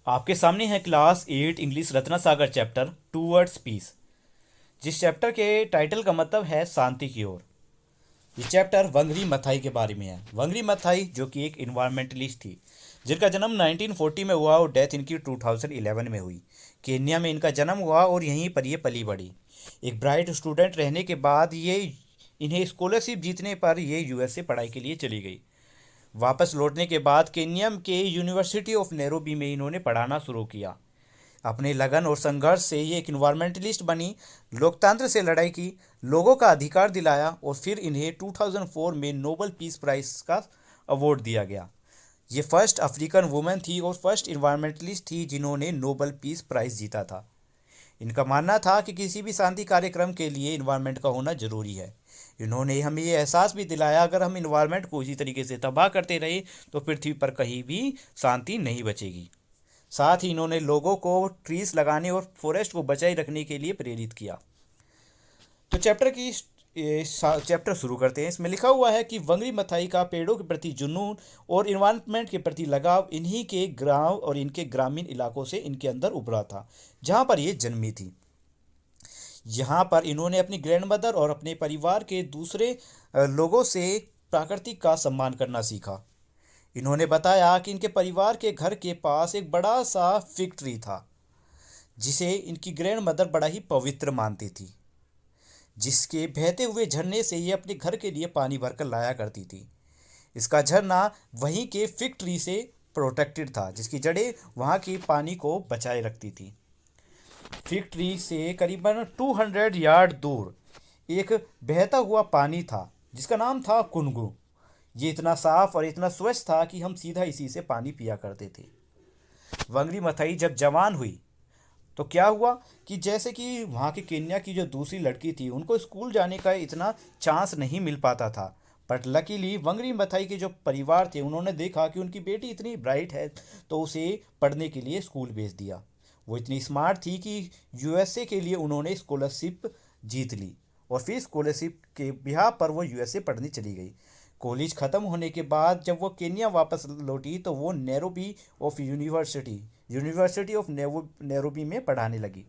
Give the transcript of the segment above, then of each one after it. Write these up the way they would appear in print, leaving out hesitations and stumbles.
आपके सामने है क्लास 8 इंग्लिश रत्ना सागर चैप्टर टूवर्ड्स पीस। जिस चैप्टर के टाइटल का मतलब है शांति की ओर। ये चैप्टर वंगरी मथाई के बारे में है। वंगरी मथाई जो कि एक इन्वायरमेंटलिस्ट थी, जिनका जन्म 1940 में हुआ और डेथ इनकी 2011 में हुई। केन्या में इनका जन्म हुआ और यहीं पर ये पली बड़ी। एक ब्राइट स्टूडेंट रहने के बाद ये इन्हें स्कॉलरशिप जीतने पर ये यूएस से पढ़ाई के लिए चली गई। वापस लौटने के बाद केन्या के यूनिवर्सिटी ऑफ नैरोबी में इन्होंने पढ़ाना शुरू किया। अपने लगन और संघर्ष से ये एक इन्वायरमेंटलिस्ट बनी, लोकतंत्र से लड़ाई की, लोगों का अधिकार दिलाया और फिर इन्हें 2004 में नोबल पीस प्राइज का अवार्ड दिया गया। ये फर्स्ट अफ्रीकन वुमेन थी और फर्स्ट इन्वायरमेंटलिस्ट थी जिन्होंने नोबल पीस प्राइज जीता था। इनका मानना था कि किसी भी शांति कार्यक्रम के लिए इन्वायरमेंट का होना जरूरी है। इन्होंने हमें ये एहसास भी दिलाया, अगर हम इन्वायरमेंट को इसी तरीके से तबाह करते रहे तो पृथ्वी पर कहीं भी शांति नहीं बचेगी। साथ ही इन्होंने लोगों को ट्रीज लगाने और फॉरेस्ट को बचाए रखने के लिए प्रेरित किया। तो चैप्टर शुरू करते हैं। इसमें लिखा हुआ है कि वंगरी मथाई का पेड़ों के प्रति जुनून और इन्वायरमेंट के प्रति लगाव इन्हीं के गांव और इनके ग्रामीण इलाकों से इनके अंदर उभरा था, जहां पर ये जन्मी थी। यहाँ पर इन्होंने अपनी ग्रैंडमदर और अपने परिवार के दूसरे लोगों से प्रकृति का सम्मान करना सीखा। इन्होंने बताया कि इनके परिवार के घर के पास एक बड़ा सा फिग ट्री था, जिसे इनकी ग्रैंड मदर बड़ा ही पवित्र मानती थी, जिसके बहते हुए झरने से ये अपने घर के लिए पानी भरकर लाया करती थी। इसका झरना वहीं के फिग ट्री से प्रोटेक्टेड था, जिसकी जड़ें वहाँ की पानी को बचाए रखती थी। फिग ट्री से करीबन 200 यार्ड दूर एक बहता हुआ पानी था, जिसका नाम था कुनगु। ये इतना साफ और इतना स्वच्छ था कि हम सीधा इसी से पानी पिया करते थे। वंगरी मथाई जब जवान हुई तो क्या हुआ कि जैसे कि वहाँ की केन्या की जो दूसरी लड़की थी, उनको स्कूल जाने का इतना चांस नहीं मिल पाता था। बट लकीली वंगरी मथाई के जो परिवार थे, उन्होंने देखा कि उनकी बेटी इतनी ब्राइट है तो उसे पढ़ने के लिए स्कूल भेज दिया। वो इतनी स्मार्ट थी कि यूएसए के लिए उन्होंने स्कॉलरशिप जीत ली और फिर स्कॉलरशिप के बिहार पर वो यूएसए पढ़ने चली गई। कॉलेज ख़त्म होने के बाद जब वो केन्या वापस लौटी तो वो Nairobi of university of Nairobi में पढ़ाने लगी।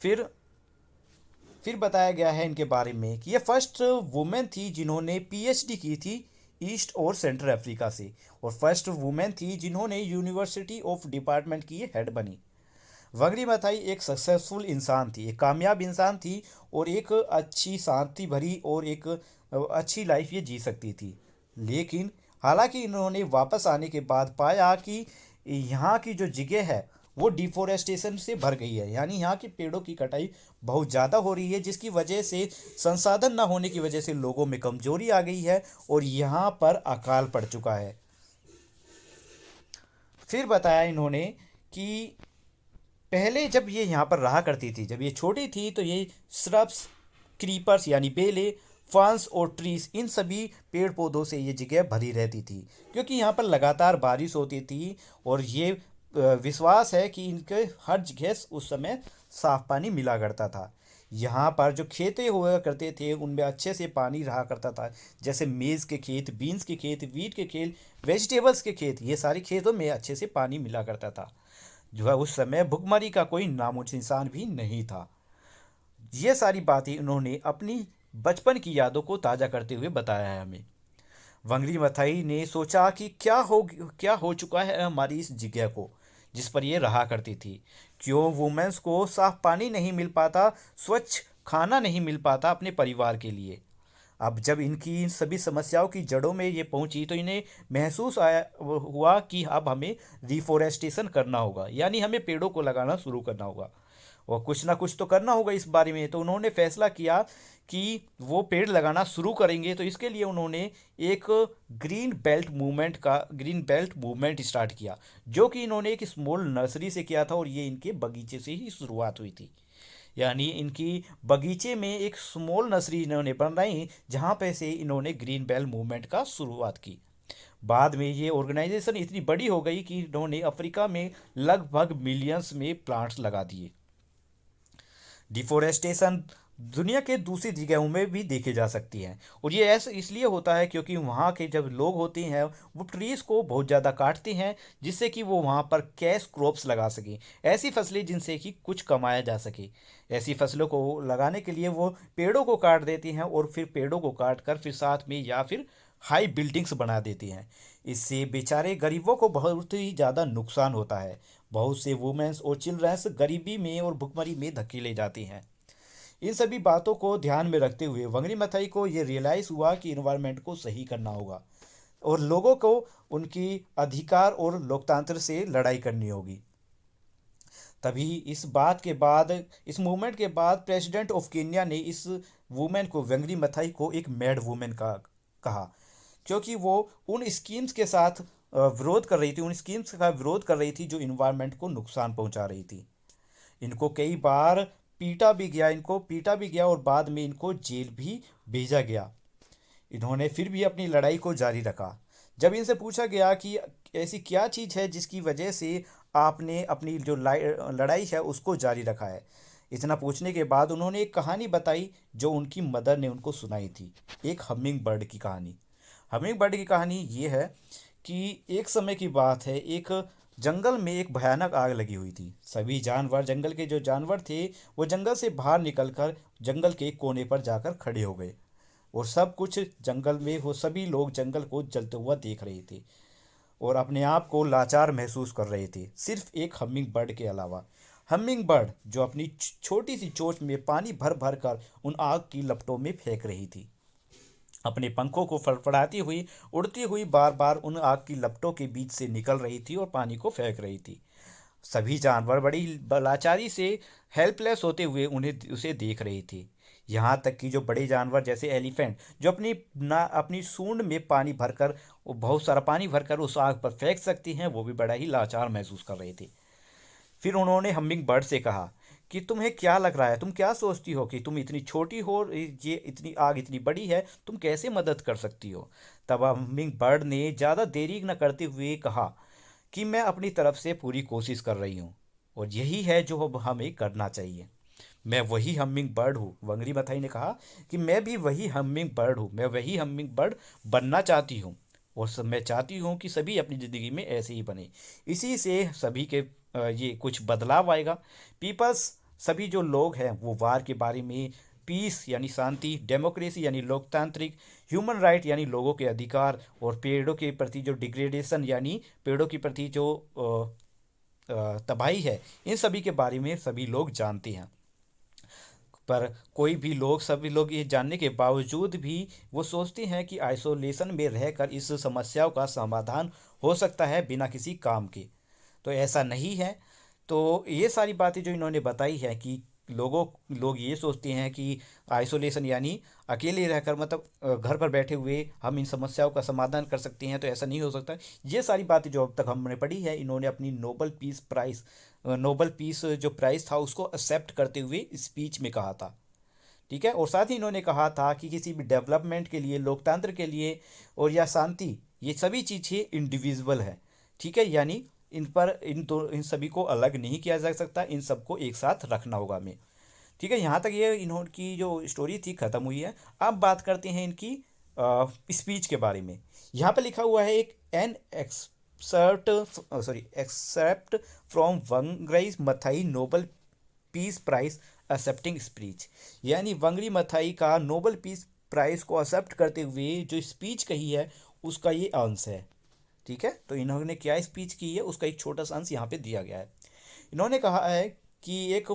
फिर फिर बताया गया है इनके बारे में कि ये फर्स्ट वुमेन थी जिन्होंने पीएचडी की थी ईस्ट और सेंट्रल अफ्रीका से, और फर्स्ट वुमेन थी जिन्होंने यूनिवर्सिटी ऑफ डिपार्टमेंट की हेड बनी। वंगरी मथाई एक सक्सेसफुल इंसान थी, एक कामयाब इंसान थी और एक अच्छी शांति भरी और एक अच्छी लाइफ ये जी सकती थी। लेकिन हालांकि इन्होंने वापस आने के बाद पाया कि यहाँ की जो जगह है वो डिफोरेस्टेशन से भर गई है, यानी यहाँ की पेड़ों की कटाई बहुत ज़्यादा हो रही है, जिसकी वजह से संसाधन ना होने की वजह से लोगों में कमजोरी आ गई है और यहाँ पर अकाल पड़ चुका है। फिर बताया इन्होंने कि पहले जब ये यहाँ पर रहा करती थी, जब ये छोटी थी, तो ये श्रब्स, क्रीपर्स यानी बेले, फर्न्स और ट्रीज, इन सभी पेड़ पौधों से ये जगह भरी रहती थी, क्योंकि यहाँ पर लगातार बारिश होती थी और ये विश्वास है कि इनके हर जगह उस समय साफ पानी मिला करता था। यहाँ पर जो खेतें हुआ करते थे उनमें अच्छे से पानी रहा करता था, जैसे मेज़ के खेत, बीन्स के खेत, वीट के खेत, वेजिटेबल्स के खेत, ये सारे खेतों में अच्छे से पानी मिला करता था। जो है उस समय भुखमरी का कोई नामो निशान भी नहीं था। ये सारी बातें उन्होंने अपनी बचपन की यादों को ताज़ा करते हुए बताया है हमें। वंगरी मथाई ने सोचा कि क्या हो चुका है हमारी इस जगह को जिस पर ये रहा करती थी। क्यों वुमेन्स को साफ पानी नहीं मिल पाता, स्वच्छ खाना नहीं मिल पाता अपने परिवार के लिए। अब जब इनकी इन सभी समस्याओं की जड़ों में ये पहुंची तो इन्हें महसूस हुआ कि अब हमें रिफोरेस्टेशन करना होगा, यानी हमें पेड़ों को लगाना शुरू करना होगा और कुछ ना कुछ तो करना होगा इस बारे में। तो उन्होंने फैसला किया कि वो पेड़ लगाना शुरू करेंगे। तो इसके लिए उन्होंने एक ग्रीन बेल्ट मूवमेंट स्टार्ट किया, जो कि इन्होंने एक स्मॉल नर्सरी से किया था और ये इनके बगीचे से ही शुरुआत हुई थी। यानी इनकी बगीचे में एक स्मॉल नर्सरी इन्होंने बनाई, जहाँ पे से इन्होंने ग्रीन बेल्ट मूवमेंट का शुरुआत की। बाद में ये ऑर्गेनाइजेशन इतनी बड़ी हो गई कि इन्होंने अफ्रीका में लगभग मिलियंस में प्लांट्स लगा दिए। डिफोरेस्टेशन दुनिया के दूसरी जगहों में भी देखे जा सकती हैं। और ये ऐसा इसलिए होता है क्योंकि वहाँ के जब लोग होते हैं वो ट्रीज़ को बहुत ज़्यादा काटते हैं, जिससे कि वो वहाँ पर कैश क्रॉप्स लगा सकें, ऐसी फसलें जिनसे कि कुछ कमाया जा सके। ऐसी फसलों को लगाने के लिए वो पेड़ों को काट देती हैं और फिर पेड़ों को काट कर फिर साथ में या फिर हाई बिल्डिंग्स बना देती हैं। इससे बेचारे गरीबों को बहुत ही ज़्यादा नुकसान होता है। बहुत से वुमेन्स और चिल्ड्रंस गरीबी में और भुखमरी में धकेले जाती हैं। इन सभी बातों को ध्यान में रखते हुए वंगरी मथाई को ये रियलाइज़ हुआ कि इन्वायरमेंट को सही करना होगा और लोगों को उनकी अधिकार और लोकतंत्र से लड़ाई करनी होगी। तभी इस बात के बाद, इस मूवमेंट के बाद प्रेसिडेंट ऑफ केन्या ने इस वुमेन को, वंगरी मथाई को, एक मैड वुमेन का कहा, क्योंकि वो उन स्कीम्स के साथ विरोध कर रही थी, उन स्कीम्स का विरोध कर रही थी जो इन्वायरमेंट को नुकसान पहुंचा रही थी। इनको कई बार इनको पीटा भी गया और बाद में इनको जेल भी भेजा गया। इन्होंने फिर भी अपनी लड़ाई को जारी रखा। जब इनसे पूछा गया कि ऐसी क्या चीज़ है जिसकी वजह से आपने अपनी जो लड़ाई है उसको जारी रखा है, इतना पूछने के बाद उन्होंने एक कहानी बताई जो उनकी मदर ने उनको सुनाई थी, एक हमिंग बर्ड की कहानी। हमिंग बर्ड की कहानी ये है कि एक समय की बात है, एक जंगल में एक भयानक आग लगी हुई थी। सभी जानवर, जंगल के जो जानवर थे, वो जंगल से बाहर निकलकर जंगल के कोने पर जाकर खड़े हो गए और सब कुछ जंगल में, वो सभी लोग जंगल को जलते हुआ देख रहे थे और अपने आप को लाचार महसूस कर रहे थे, सिर्फ एक हमिंग बर्ड के अलावा। हमिंग बर्ड जो अपनी छोटी सी चोंच में पानी भर भर कर उन आग की लपटों में फेंक रही थी, अपने पंखों को फड़फड़ाती हुई, उड़ती हुई बार बार उन आग की लपटों के बीच से निकल रही थी और पानी को फेंक रही थी। सभी जानवर बड़ी लाचारी से, हेल्पलेस होते हुए उसे देख रहे थे। यहाँ तक कि जो बड़े जानवर जैसे एलिफेंट, जो अपनी सूंड में पानी भरकर, बहुत सारा पानी भरकर उस आग पर फेंक सकती हैं, वो भी बड़ा ही लाचार महसूस कर रहे थे। फिर उन्होंने हमिंग बर्ड से कहा कि तुम्हें क्या लग रहा है, तुम क्या सोचती हो कि तुम इतनी छोटी हो, ये इतनी आग इतनी बड़ी है, तुम कैसे मदद कर सकती हो। तब हमिंग बर्ड ने ज़्यादा देरी न करते हुए कहा कि मैं अपनी तरफ से पूरी कोशिश कर रही हूँ और यही है जो अब हमें करना चाहिए। मैं वही हमिंग बर्ड हूँ, वंगरी मथाई ने कहा कि मैं भी वही हमिंग बर्ड हूँ, मैं वही हमिंग बर्ड बनना चाहती हूँ और मैं चाहती हूँ कि सभी अपनी ज़िंदगी में ऐसे ही बने। इसी से सभी के ये कुछ बदलाव आएगा। पीपल्स, सभी जो लोग हैं वो वार के बारे में, पीस यानी शांति, डेमोक्रेसी यानी लोकतांत्रिक, ह्यूमन राइट यानी लोगों के अधिकार, और पेड़ों के प्रति जो डिग्रेडेशन यानी पेड़ों के प्रति जो तबाही है, इन सभी के बारे में सभी लोग जानते हैं। पर सभी लोग ये जानने के बावजूद भी वो सोचते हैं कि आइसोलेशन में रहकर इस समस्याओं का समाधान हो सकता है बिना किसी काम के। तो ऐसा नहीं है। तो ये सारी बातें जो इन्होंने बताई है कि लोग ये सोचते हैं कि आइसोलेशन यानी अकेले रहकर, मतलब घर पर बैठे हुए हम इन समस्याओं का समाधान कर सकते हैं, तो ऐसा नहीं हो सकता। ये सारी बातें जो अब तक हमने पढ़ी है, इन्होंने अपनी नोबल पीस जो प्राइज़ था उसको एक्सेप्ट करते हुए स्पीच में कहा था। ठीक है। और साथ ही इन्होंने कहा था कि किसी भी डेवलपमेंट के लिए, लोकतंत्र के लिए और या शांति, ये सभी चीज़ें इंडिविजुअल है। ठीक है, यानी इन सभी को अलग नहीं किया जा सकता, इन सबको एक साथ रखना होगा हमें। ठीक है, यहाँ तक ये इन्होंने जो स्टोरी थी ख़त्म हुई है। अब बात करते हैं इनकी स्पीच के बारे में। यहाँ पे लिखा हुआ है एक accept from Wangari Maathai Nobel peace prize accepting speech, यानी वंगरी मथाई का नोबल पीस प्राइज को एक्सेप्ट करते हुए जो स्पीच कही है उसका ये अंश है। ठीक है, तो इन्होंने क्या स्पीच की है उसका एक छोटा सा अंश यहाँ पे दिया गया है। इन्होंने कहा है कि एक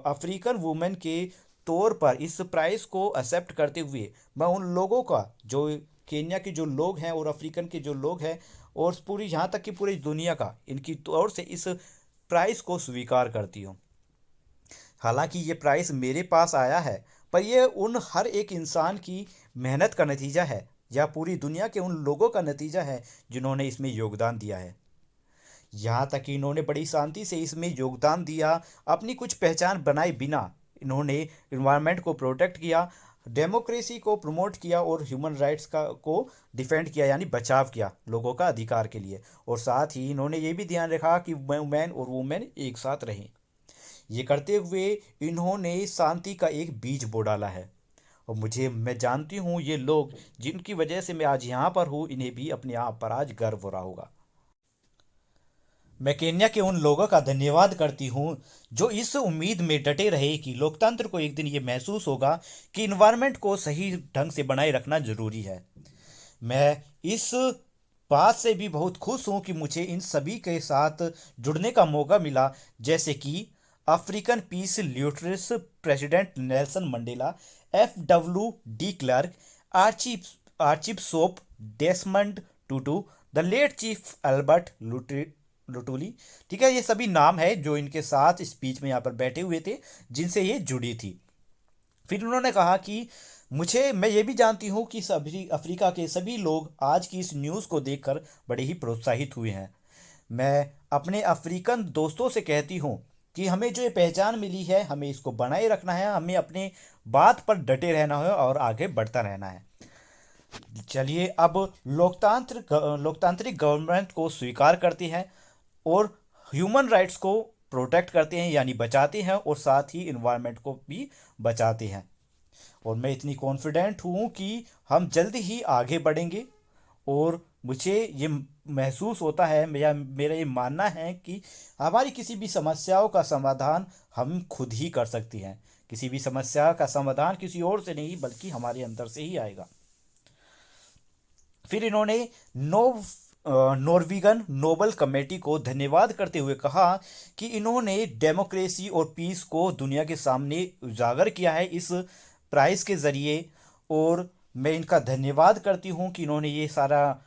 अफ्रीकन वुमेन के तौर पर इस प्राइस को एक्सेप्ट करते हुए मैं उन लोगों का, जो केन्या के जो लोग हैं और अफ्रीकन के जो लोग हैं और पूरी यहाँ तक कि पूरी दुनिया का, इनकी तौर से इस प्राइस को स्वीकार करती हूँ। हालांकि ये प्राइस मेरे पास आया है, पर यह उन हर एक इंसान की मेहनत का नतीजा है या पूरी दुनिया के उन लोगों का नतीजा है जिन्होंने इसमें योगदान दिया है। यहाँ तक कि इन्होंने बड़ी शांति से इसमें योगदान दिया, अपनी कुछ पहचान बनाए बिना इन्होंने इन्वायरमेंट को प्रोटेक्ट किया, डेमोक्रेसी को प्रमोट किया और ह्यूमन राइट्स को डिफेंड किया, यानी बचाव किया लोगों का अधिकार के लिए। और साथ ही इन्होंने ये भी ध्यान रखा कि मैन और वुमेन एक साथ रहें। ये करते हुए इन्होंने शांति का एक बीज बो डाला है। और मैं जानती हूँ ये लोग जिनकी वजह से मैं आज यहाँ पर हूँ, इन्हें भी अपने आप पर आज गर्व हो रहा होगा। मैं केन्या के उन लोगों का धन्यवाद करती हूँ जो इस उम्मीद में डटे रहे कि लोकतंत्र को एक दिन ये महसूस होगा कि इन्वायरमेंट को सही ढंग से बनाए रखना जरूरी है। मैं इस बात से भी बहुत खुश हूँ कि मुझे इन सभी के साथ जुड़ने का मौका मिला, जैसे कि African peace laureates president Nelson Mandela, FW de Klerk, Archie archbishop Desmond Tutu, the late chief Albert Luthuli. ठीक है, ये सभी नाम है जो इनके साथ स्पीच में यहाँ पर बैठे हुए थे, जिनसे ये जुड़ी थी। फिर उन्होंने कहा कि मैं ये भी जानती हूँ कि सभी अफ्रीका के सभी लोग आज की इस न्यूज़ को देखकर बड़े ही प्रोत्साहित हुए हैं। मैं अपने अफ्रीकन दोस्तों से कहती हूँ कि हमें जो ये पहचान मिली है, हमें इसको बनाए रखना है, हमें अपने बात पर डटे रहना है और आगे बढ़ता रहना है। चलिए अब लोकतांत्रिक गवर्नमेंट को स्वीकार करते हैं और ह्यूमन राइट्स को प्रोटेक्ट करते हैं, यानी बचाते हैं, और साथ ही इन्वायरमेंट को भी बचाते हैं। और मैं इतनी कॉन्फिडेंट हूँ कि हम जल्द ही आगे बढ़ेंगे। और मुझे ये महसूस होता है, मेरा ये मानना है कि हमारी किसी भी समस्याओं का समाधान हम खुद ही कर सकते हैं। किसी भी समस्या का समाधान किसी और से नहीं, बल्कि हमारे अंदर से ही आएगा। फिर इन्होंने नॉर्वेगन नोबल कमेटी को धन्यवाद करते हुए कहा कि इन्होंने डेमोक्रेसी और पीस को दुनिया के सामने उजागर किया है इस प्राइज़ के ज़रिए। और मैं इनका धन्यवाद करती हूँ कि इन्होंने ये सारा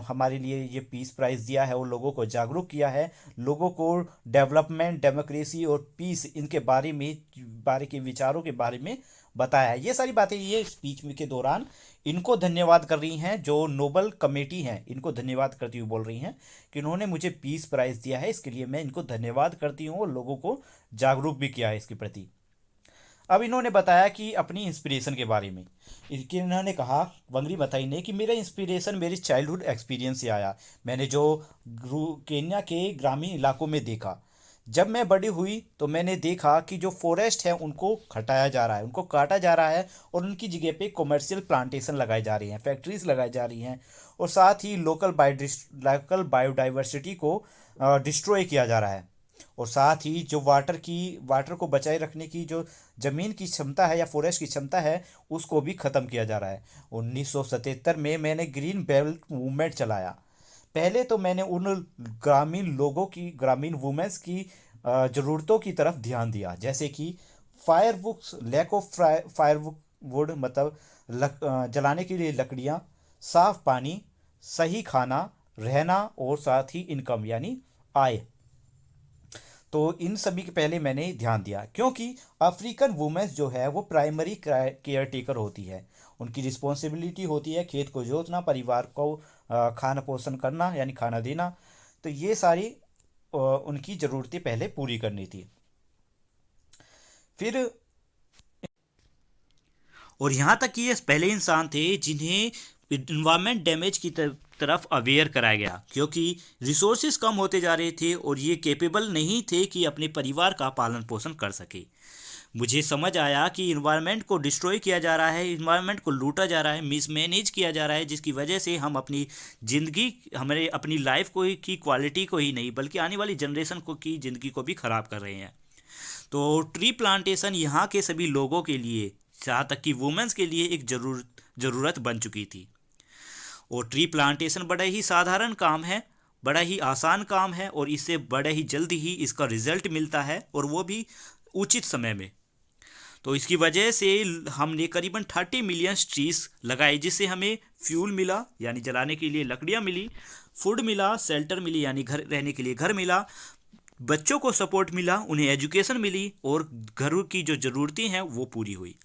हमारे लिए ये पीस प्राइज़ दिया है और लोगों को जागरूक किया है, लोगों को डेवलपमेंट, डेमोक्रेसी और पीस इनके बारे के विचारों के बारे में बताया है। ये सारी बातें ये स्पीच में के दौरान इनको धन्यवाद कर रही हैं, जो नोबल कमेटी हैं इनको धन्यवाद करती हुई बोल रही हैं कि इन्होंने मुझे पीस प्राइज़ दिया है, इसके लिए मैं इनको धन्यवाद करती हूँ और लोगों को जागरूक भी किया है इसके प्रति। अब इन्होंने बताया कि अपनी इंस्पिरेशन के बारे में। इन्होंने कहा, वंगरी मथाई ने, कि मेरा इंस्पिरेशन मेरी चाइल्डहुड एक्सपीरियंस से आया। मैंने जो केन्या के ग्रामीण इलाकों में देखा, जब मैं बड़ी हुई तो मैंने देखा कि जो फॉरेस्ट है उनको हटाया जा रहा है, उनको काटा जा रहा है, और उनकी जगह पे कमर्शियल प्लांटेशन लगाई जा रही हैं, फैक्ट्रीज लगाई जा रही हैं, और साथ ही लोकल बायोडाइवर्सिटी को डिस्ट्रॉय किया जा रहा है। और साथ ही जो वाटर को बचाए रखने की जो ज़मीन की क्षमता है या फॉरेस्ट की क्षमता है, उसको भी ख़त्म किया जा रहा है। 1977 में मैंने ग्रीन बेल्ट मूवमेंट चलाया। पहले तो मैंने उन ग्रामीण वुमेन्स की ज़रूरतों की तरफ ध्यान दिया, जैसे कि लैक ऑफ फायरवुड, मतलब जलाने के लिए लकड़ियाँ, साफ़ पानी, सही खाना, रहना, और साथ ही इनकम यानी आय। तो इन सभी के पहले मैंने ध्यान दिया, क्योंकि अफ्रीकन वुमेन्स जो है वो प्राइमरी केयर टेकर होती है। उनकी रिस्पॉन्सिबिलिटी होती है खेत को जोतना, परिवार को खाना पोषण करना यानी खाना देना। तो ये सारी उनकी ज़रूरतें पहले पूरी करनी थी। फिर और यहाँ तक कि ये पहले इंसान थे जिन्हें इन्वायरमेंट डैमेज की तरफ अवेयर कराया गया, क्योंकि रिसोर्सेज कम होते जा रहे थे और ये कैपेबल नहीं थे कि अपने परिवार का पालन पोषण कर सके। मुझे समझ आया कि इन्वायरमेंट को डिस्ट्रॉय किया जा रहा है, इन्वायरमेंट को लूटा जा रहा है, मिसमैनेज किया जा रहा है, जिसकी वजह से हम अपनी ज़िंदगी, हमारे अपनी लाइफ को की क्वालिटी को ही नहीं बल्कि आने वाली जनरेशन को की ज़िंदगी को भी ख़राब कर रहे हैं। तो ट्री प्लांटेशन यहाँ के सभी लोगों के लिए, यहाँ तक कि वुमेन्स के लिए एक ज़रूरत बन चुकी थी। और ट्री प्लांटेशन बड़ा ही साधारण काम है, बड़ा ही आसान काम है, और इससे बड़ा ही जल्दी ही इसका रिजल्ट मिलता है, और वो भी उचित समय में। तो इसकी वजह से हमने करीबन 30 मिलियन ट्रीज लगाए, जिससे हमें फ्यूल मिला यानी जलाने के लिए लकड़ियाँ मिली, फूड मिला, शेल्टर मिली यानी घर रहने के लिए घर मिला, बच्चों को सपोर्ट मिला, उन्हें एजुकेशन मिली, और घर की जो ज़रूरतें हैं वो पूरी हुई।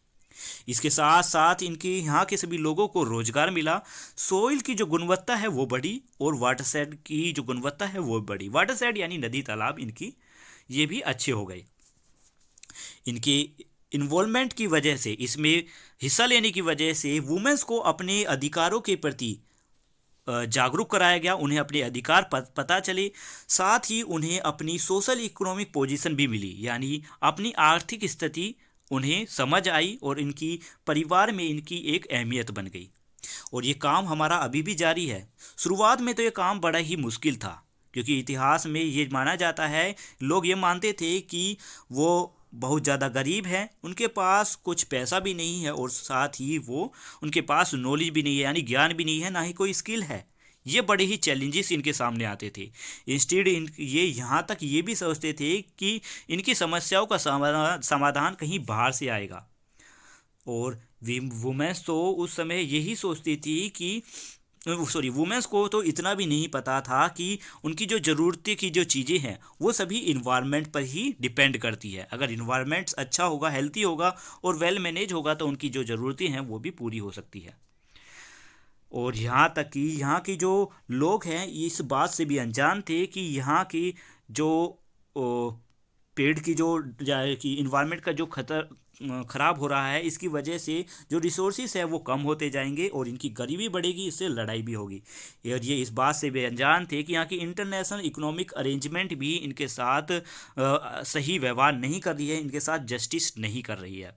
इसके साथ साथ इनके यहाँ के सभी लोगों को रोजगार मिला, सोइल की जो गुणवत्ता है वो बढ़ी, और वाटर शेड की जो गुणवत्ता है वो बढ़ी। वाटर शेड यानी नदी तालाब इनकी ये भी अच्छे हो गए। इनके इन्वॉल्वमेंट की वजह से, इसमें हिस्सा लेने की वजह से वुमेन्स को अपने अधिकारों के प्रति जागरूक कराया गया, उन्हें अपने अधिकार पता चले, साथ ही उन्हें अपनी सोशल इकोनॉमिक पोजीशन भी मिली, यानी अपनी आर्थिक स्थिति उन्हें समझ आई और इनकी परिवार में इनकी एक अहमियत बन गई। और ये काम हमारा अभी भी जारी है। शुरुआत में तो ये काम बड़ा ही मुश्किल था, क्योंकि इतिहास में ये माना जाता है, लोग ये मानते थे कि वो बहुत ज़्यादा गरीब हैं, उनके पास कुछ पैसा भी नहीं है और साथ ही वो उनके पास नॉलेज भी नहीं है, यानी ज्ञान भी नहीं है, ना ही कोई स्किल है। ये बड़े ही चैलेंजेस इनके सामने आते थे। इंस्टेड ये यहाँ तक ये भी सोचते थे कि इनकी समस्याओं का समाधान कहीं बाहर से आएगा। और वुमेन्स तो उस समय यही सोचती थी कि वुमेन्स को तो इतना भी नहीं पता था कि उनकी जो ज़रूरतें की जो चीज़ें हैं वो सभी इन्वायरमेंट पर ही डिपेंड करती है। अगर इन्वायरमेंट अच्छा होगा, हेल्थी होगा और वेल मैनेज होगा तो उनकी जो ज़रूरतें हैं वो भी पूरी हो सकती है। और यहाँ तक कि यहाँ के जो लोग हैं इस बात से भी अनजान थे कि यहाँ की जो पेड़ की जो कि इन्वायरमेंट का जो ख़राब हो रहा है, इसकी वजह से जो रिसोर्सेज है वो कम होते जाएंगे और इनकी गरीबी बढ़ेगी, इससे लड़ाई भी होगी। और ये इस बात से भी अनजान थे कि यहाँ की इंटरनेशनल इकोनॉमिक अरेंजमेंट भी इनके साथ सही व्यवहार नहीं कर रही है, इनके साथ जस्टिस नहीं कर रही है।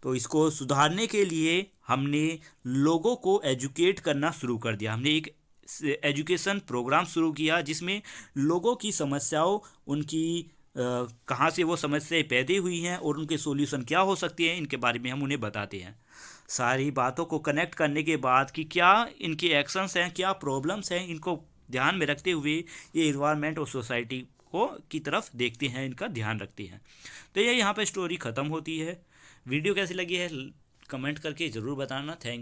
तो इसको सुधारने के लिए हमने लोगों को एजुकेट करना शुरू कर दिया। हमने एक एजुकेशन प्रोग्राम शुरू किया जिसमें लोगों की समस्याओं, उनकी कहाँ से वो समस्याएं पैदा हुई हैं और उनके सॉल्यूशन क्या हो सकते हैं, इनके बारे में हम उन्हें बताते हैं। सारी बातों को कनेक्ट करने के बाद कि क्या इनके एक्शंस हैं, क्या प्रॉब्लम्स हैं, इनको ध्यान में रखते हुए ये इन्वायरमेंट और सोसाइटी को की तरफ देखते हैं, इनका ध्यान रखते हैं। तो ये यहाँ पे स्टोरी ख़त्म होती है। वीडियो कैसी लगी है कमेंट करके ज़रूर बताना। थैंक